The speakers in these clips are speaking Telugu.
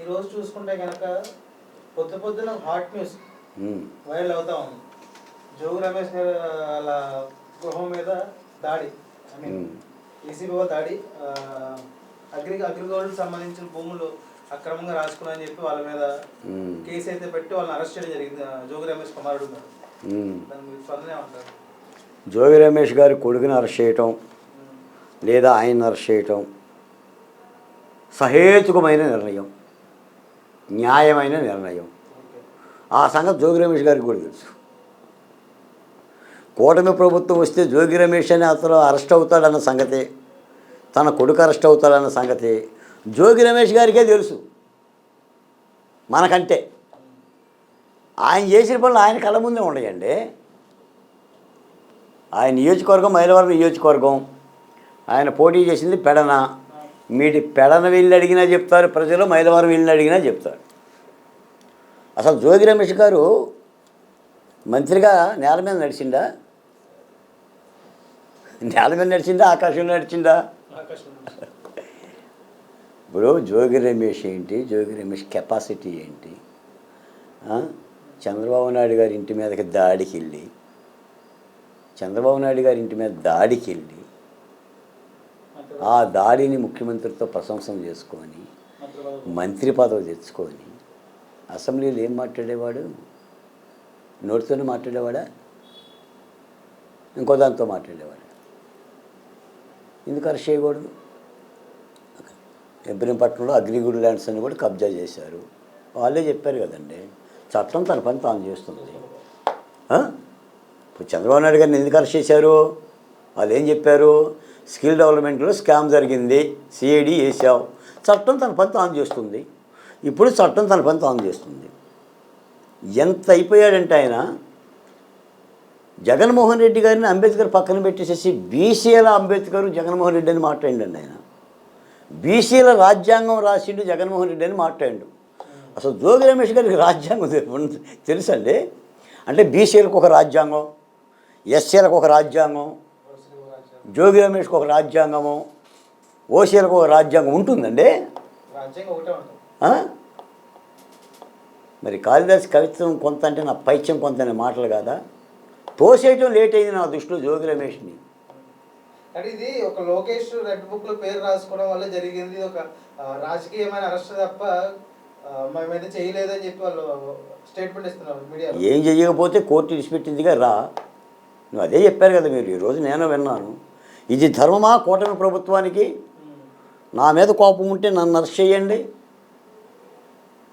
ఈరోజు చూసుకుంటే కనుక పొద్దున హాట్ న్యూస్ వైరల్ అవుతా ఉంది. జోగు రమేష్ గారు వాళ్ళ గృహం మీద దాడి, ఐ మీన్ ఏసీబీ దాడి, అగ్రిగోల్డ్ సంబంధించిన భూములు అక్రమంగా రాసుకున్నారని చెప్పి వాళ్ళ మీద కేసు అయితే పెట్టి వాళ్ళని అరెస్ట్ చేయడం జరిగింది. జోగు రమేష్ కుమారుడు ఉన్నారు. దాని మీరు స్పందనే ఉంటారు. జోగి రమేష్ గారి కొడుకుని అరెస్ట్ చేయటం లేదా ఆయన అరెస్ట్ చేయటం సహేతుకమైన నిర్ణయం, న్యాయమైన నిర్ణయం. ఆ సంగతి జోగి రమేష్ గారికి కూడా తెలుసు. కూటమి ప్రభుత్వం వస్తే జోగి రమేష్ అని అతను అరెస్ట్ అవుతాడన్న సంగతి, తన కొడుకు అరెస్ట్ అవుతాడన్న సంగతి జోగి రమేష్ గారికే తెలుసు మనకంటే. ఆయన చేసిన పనులు ఆయన కళ్ళ ముందే ఉండయండి. ఆయన నియోజకవర్గం మైలవరం నియోజకవర్గం, ఆయన పోటీ చేసింది పెడన. మీటి పెడన వెళ్ళి అడిగినా చెప్తారు ప్రజలు, మైలవరం వెళ్ళి అడిగినా చెప్తారు. అసలు జోగి రమేష్ గారు మంత్రిగా నేల మీద నడిచిండా? నేల మీద నడిచిందా, ఆకాశంలో నడిచిందా? ఇప్పుడు జోగి రమేష్ ఏంటి, జోగి రమేష్ కెపాసిటీ ఏంటి? చంద్రబాబు నాయుడు గారి ఇంటి మీదకి దాడికి వెళ్ళి, చంద్రబాబు నాయుడు గారి ఇంటి మీద దాడికి వెళ్ళి ఆ దాడిని ముఖ్యమంత్రితో ప్రశంసన చేసుకొని మంత్రి పదవి తెచ్చుకొని అసెంబ్లీలో ఏం మాట్లాడేవాడు? నోటితోనే మాట్లాడేవాడా, ఇంకో దాంతో మాట్లాడేవాడా? ఎందుకు అరెస్ట్ చేయకూడదు? ఇబ్రహీంపట్నంలో అగ్రిగోల్డ్ ల్యాండ్స్ అని కూడా కబ్జా చేశారు. వాళ్ళే చెప్పారు కదండి, చట్టం తన పని తాను చేస్తుంది. ఇప్పుడు చంద్రబాబు నాయుడు గారిని ఎందుకు అరెస్ట్ చేశారు? వాళ్ళు ఏం చెప్పారు? స్కిల్ డెవలప్మెంట్లో స్కామ్ జరిగింది, సిఐడి వేసావు. చట్టం తన పని తాను చేస్తుంది. ఇప్పుడు చట్టం తన పని తాను చేస్తుంది. ఎంత అయిపోయాడంటే ఆయన జగన్మోహన్ రెడ్డి గారిని అంబేద్కర్ పక్కన పెట్టేసేసి బీసీల అంబేద్కర్ జగన్మోహన్ రెడ్డి అని మాట్లాడండి. ఆయన బీసీల రాజ్యాంగం రాసిండు జగన్మోహన్ రెడ్డి అని మాట్లాడు. అసలు జోగి రమేష్ గారికి రాజ్యాంగం తెలుసండి? అంటే బీసీలకు ఒక రాజ్యాంగం, ఎస్సీలకు ఒక రాజ్యాంగం, జోగి రమేష్కి ఒక రాజ్యాంగము, ఓసీలకు ఒక రాజ్యాంగం ఉంటుందండి. మరి కాళిదాస్ కవిత్వం కొంత అంటే నా పైత్యం కొంత అనే మాటలు కాదా? తోసేయటం లేట్ అయింది నా దృష్టిలో జోగి రమేష్ని. అంటే ఇది ఒక లోకేష్ రెడ్ బుక్ లో పేరు రాసుకోవడం వల్ల జరిగింది, ఒక రాజకీయమైన అరెస్ట్ తప్ప మేమైతే చేయలేదని చెప్పి వాళ్ళు స్టేట్మెంట్ ఇస్తున్నారు మీడియా. ఏం చేయకపోతే కోర్టు విడిచిపెట్టిందిగా రా, నువ్వు అదే చెప్పారు కదా మీరు. ఈరోజు నేను విన్నాను, ఇది ధర్మమా కూటమి ప్రభుత్వానికి? నా మీద కోపం ఉంటే నన్ను అరెస్ట్ చేయండి,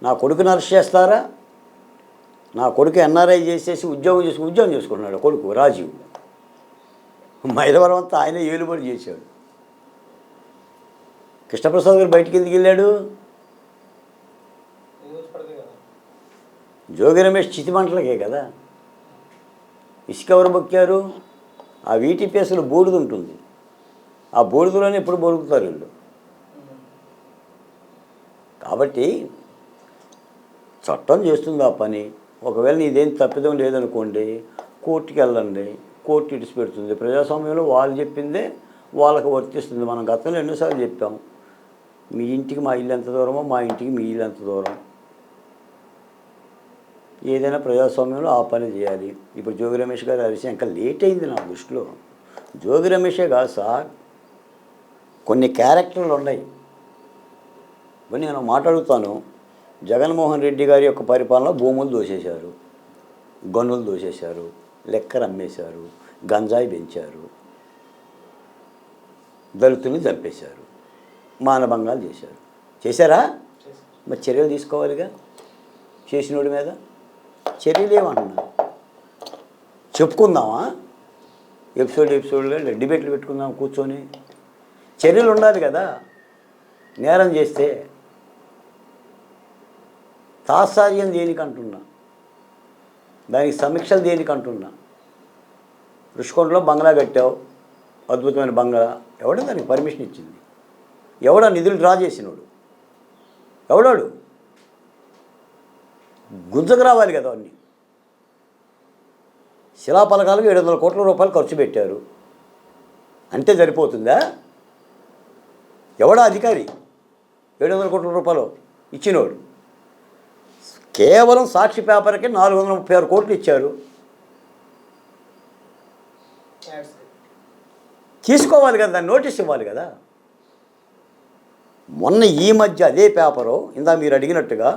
నా కొడుకుని అరెస్ట్ చేస్తారా? నా కొడుకు ఎన్ఆర్ఐ చేసేసి ఉద్యోగం చేసుకుంటున్నాడు. కొడుకు రాజీవ్ మైలవరం అంతా ఆయన ఏలుబడి చేశాడు. కృష్ణప్రసాద్ గారు బయటికి ఎందుకు వెళ్ళాడు? జోగి రమేష్ చితిమంటలకే కదా. ఇసుక ఎవరు బొక్కారు? ఆ వీటిపిఎస్లో బూడిద ఉంటుంది, ఆ బూడిదలోనే ఎప్పుడు బొరుకుతారు వీళ్ళు. కాబట్టి చట్టం చేస్తుంది ఆ పని. ఒకవేళ నీదేం తప్పిదం లేదనుకోండి, కోర్టుకి వెళ్ళండి, కోర్టు ఇడిచిపెడుతుంది. ప్రజాస్వామ్యంలో వాళ్ళు చెప్పిందే వాళ్ళకు వర్తిస్తుంది. మనం గతంలో ఎన్నోసార్లు చెప్పాం, మీ ఇంటికి మా ఇల్లు ఎంత దూరమో మా ఇంటికి మీ ఇల్లు ఎంత దూరం. ఏదైనా ప్రజాస్వామ్యంలో ఆ పని చేయాలి. ఇప్పుడు జోగి రమేష్ గారు అరిసి ఇంకా లేట్ అయింది నా దృష్టిలో. జోగి రమేషే కాదు సార్, కొన్ని క్యారెక్టర్లు ఉన్నాయి. ఇప్పుడు నేను మాట్లాడుతాను, జగన్మోహన్ రెడ్డి గారి యొక్క పరిపాలన భూములు దోసేశారు, గనులు దోసేశారు, లెక్కలు అమ్మేశారు, గంజాయి పెంచారు, దళితుల్ని చంపేశారు, మానభంగాలు చేశారు. చేశారా? మరి చర్యలు తీసుకోవాలిగా. చేసినోడి మీద చర్యలు ఏమంటున్నా? చెప్పుకుందామా? ఎపిసోడ్గా డిబేట్లు పెట్టుకుందాం కూర్చొని. చర్యలు ఉండాలి కదా. నేరం చేస్తే తాత్సార్యం దేనికంటున్నా, దానికి సమీక్షలు దేనికంటున్నా. రుషికొండలో బంగ్లా కట్టావు, అద్భుతమైన బంగ్లా. ఎవడో దానికి పర్మిషన్ ఇచ్చింది? ఎవడో నిధులు డ్రా చేసినోడు? ఎవడాడు? గుంజకు రావాలి కదా అన్నీ. శిలాపలకాలకు 700 కోట్ల రూపాయలు ఖర్చు పెట్టారు అంటే సరిపోతుందా? ఎవడా అధికారి 700 కోట్ల రూపాయలు ఇచ్చినోడు. కేవలం సాక్షి పేపర్కి 436 కోట్లు ఇచ్చారు. తీసుకోవాలి కదా, దాన్ని నోటీస్ ఇవ్వాలి కదా. మొన్న ఈ మధ్య అదే పేపరు ఇందా మీరు అడిగినట్టుగా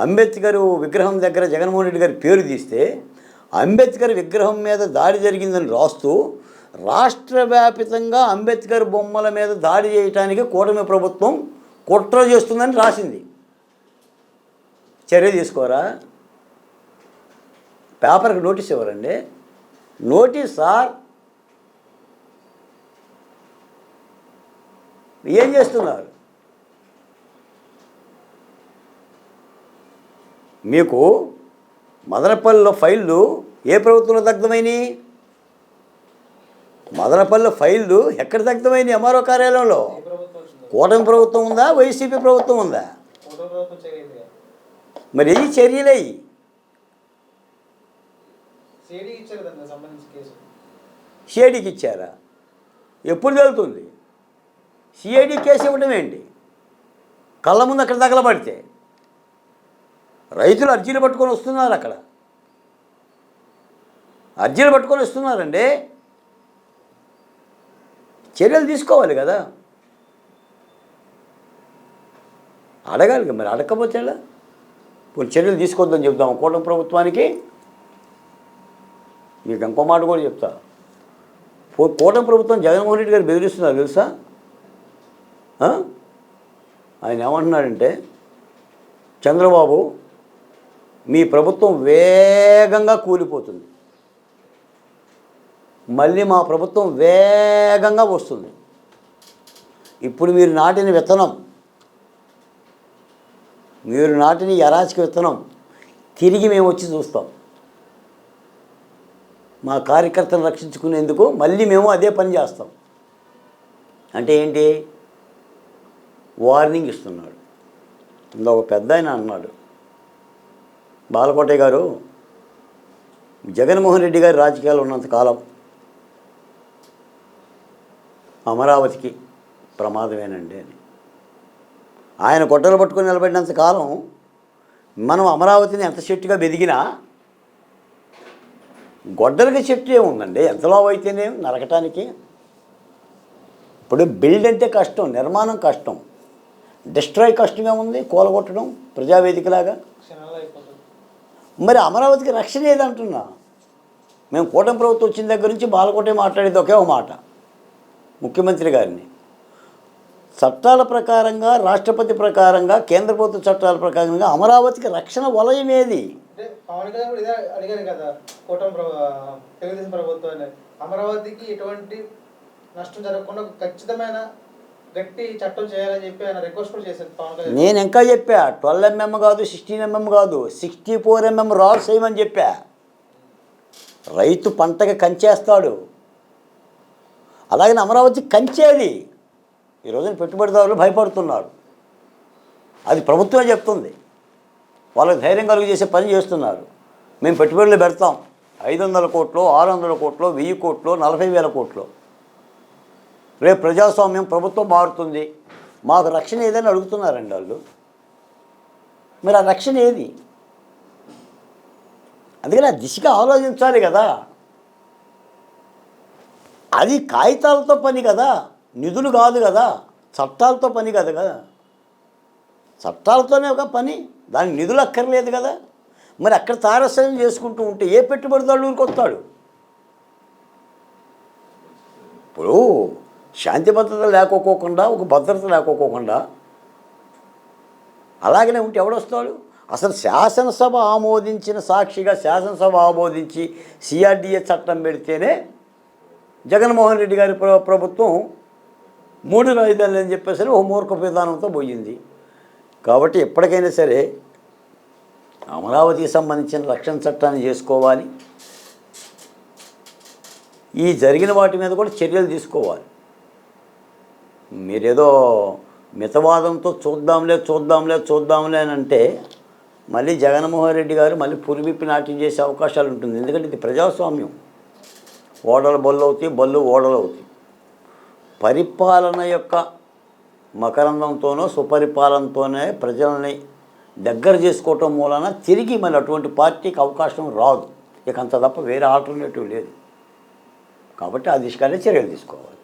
అంబేద్కర్ విగ్రహం దగ్గర జగన్మోహన్ రెడ్డి గారి పేరు తీస్తే అంబేద్కర్ విగ్రహం మీద దాడి జరిగిందని రాస్తూ రాష్ట్ర వ్యాపితంగా అంబేద్కర్ బొమ్మల మీద దాడి చేయడానికి కూటమి ప్రభుత్వం కుట్ర చేస్తుందని రాసింది. చర్య తీసుకోరా? పేపర్కి నోటీస్ ఇవ్వరండి. నోటీస్ సార్, ఏం చేస్తున్నారు? మీకు మదనపల్లిలో ఫైళ్ళు ఏ ప్రభుత్వంలో దగ్ధమైనవి? మదనపల్లిలో ఫైళ్ళు ఎక్కడ దగ్ధమైనవి? ఎంఆర్ఓ కార్యాలయంలో. కూటమి ప్రభుత్వం ఉందా, వైసీపీ ప్రభుత్వం ఉందా? మరి ఈ చర్యలు అయ్యి సిఐడికి ఇచ్చారా? ఎప్పుడు తెలుతుంది? సిఐడి కేసు ఇవ్వడం ఏంటి? కళ్ళ ముందు అక్కడ తగలబడితే రైతులు అర్జీలు పట్టుకొని వస్తున్నారు. అక్కడ అర్జీలు పట్టుకొని వస్తున్నారండి. చర్యలు తీసుకోవాలి కదా, అడగాలి. మరి అడగకపోతే ఎలా? కొన్ని చర్యలు తీసుకోవద్దని చెప్తాము కూటమి ప్రభుత్వానికి. మీకు ఇంకో మాట కూడా చెప్తా. కూటమి ప్రభుత్వం జగన్మోహన్ రెడ్డి గారు బెదిరిస్తున్నారు తెలుసా? ఆయన ఏమంటున్నాడంటే, చంద్రబాబు మీ ప్రభుత్వం వేగంగా కూలిపోతుంది, మళ్ళీ మా ప్రభుత్వం వేగంగా వస్తుంది. ఇప్పుడు మీరు నాటిన విత్తనం, మీరు నాటిన అరాచక విత్తనం తిరిగి మేము వచ్చి చూస్తాం. మా కార్యకర్తను రక్షించుకునేందుకు మళ్ళీ మేము అదే పని చేస్తాం. అంటే ఏంటి? వార్నింగ్ ఇస్తున్నాడు. ఇందులో ఒక పెద్ద ఆయన అన్నాడు, బాలకోటయ్య గారు, జగన్మోహన్ రెడ్డి గారి రాజకీయాలు ఉన్నంతకాలం అమరావతికి ప్రమాదమేనండి అని. ఆయన గొడ్డలు పట్టుకొని నిలబడినంత కాలం మనం అమరావతిని ఎంత చెట్టుగా బెదిగినా గొడ్డలకి చెట్టు ఏముందండి, ఎంతలో అయితేనే నరకటానికి. ఇప్పుడు బిల్డ్ అంటే కష్టం, నిర్మాణం కష్టం, డిస్ట్రాయ్ కష్టమే ఉంది, కూలగొట్టడం ప్రజావేదికలాగా. మరి అమరావతికి రక్షణ ఏదంటున్నా? మేము కూటమి ప్రభుత్వం వచ్చిన దగ్గర నుంచి బాలకోటే మాట్లాడేది ఒకే ఒక మాట, ముఖ్యమంత్రి గారిని, చట్టాల ప్రకారంగా, రాష్ట్రపతి ప్రకారంగా, కేంద్ర ప్రభుత్వ చట్టాల ప్రకారంగా అమరావతికి రక్షణ వలయం ఏది? పవన్ కళ్యాణ్ కూడా ఇదే అడిగారు కదా కూటమి తెలుగుదేశం ప్రభుత్వాన్ని, అమరావతికి ఎటువంటి నష్టం జరగకుండా ఖచ్చితమైన గట్టి చట్టం చేయాలని చెప్పి ఆయన రిక్వెస్ట్ కూడా చేశారు పవన్ కళ్యాణ్. నేను ఇంకా చెప్పా, 12 mm కాదు, 16 mm కాదు, 64 mm రాడ్స్ వేయమని చెప్పా. రైతు పంటకి కంచేస్తాడు, అలాగే అమరావతి కంచేది. ఈ రోజున పెట్టుబడిదారులు భయపడుతున్నారు, అది ప్రభుత్వమే చెప్తుంది. వాళ్ళకి ధైర్యం కలుగు చేసే పని చేస్తున్నారు. మేము పెట్టుబడులు పెడతాం, 500 కోట్లు, 600 కోట్లు, 1000 కోట్లు, 40,000 కోట్లు. రేపు ప్రజాస్వామ్యం, ప్రభుత్వం మారుతుంది, మాకు రక్షణ ఏదని అడుగుతున్నారండి వాళ్ళు. మరి ఆ రక్షణ ఏది? అందుకని ఆ దిశగా ఆలోచించాలి కదా. అది కాగితాలతో పని కదా, నిధులు కాదు కదా, చట్టాలతో పని కాదు కదా. చట్టాలతోనే ఒక పని, దానికి నిధులు అక్కర్లేదు కదా. మరి అక్కడ తారసయం చేసుకుంటూ ఉంటే ఏ పెట్టుబడిదారులు ఊరికొస్తాడు? ఇప్పుడు శాంతి భద్రత లేకపోకుండా, ఒక భద్రత లేకపోకుండా అలాగనే ఉంటే ఎవడొస్తాడు? అసలు శాసనసభ ఆమోదించిన సాక్షిగా, శాసనసభ ఆమోదించి సిఆర్డిఏ చట్టం పెడితేనే జగన్మోహన్ రెడ్డి గారి ప్రభుత్వం 3 రాజధానులు అని చెప్పేసరి ఒక మూర్ఖ విధానంతో పోయింది. కాబట్టి ఎప్పటికైనా సరే అమరావతికి సంబంధించిన రక్షణ చట్టాన్ని చేసుకోవాలి. ఈ జరిగిన వాటి మీద కూడా చర్యలు తీసుకోవాలి. మీరేదో మితవాదంతో చూద్దాంలే అని అంటే మళ్ళీ జగన్మోహన్ రెడ్డి గారు మళ్ళీ పురివిప్పి నాట్యం చేసే అవకాశాలు ఉంటుంది. ఎందుకంటే ఇది ప్రజాస్వామ్యం, ఓడలు బళ్ళు అవుతాయి, బళ్ళు ఓడలు అవుతాయి. పరిపాలన యొక్క మకరందంతోనో సుపరిపాలనతోనే ప్రజల్ని దగ్గర చేసుకోవటం మూలన తిరిగి మళ్ళీ అటువంటి పార్టీకి అవకాశం రాదు. ఇక అంత తప్ప వేరే ఆల్టర్నేటివ్ లేదు. కాబట్టి ఆ దిశగానే చర్యలు తీసుకోవాలి.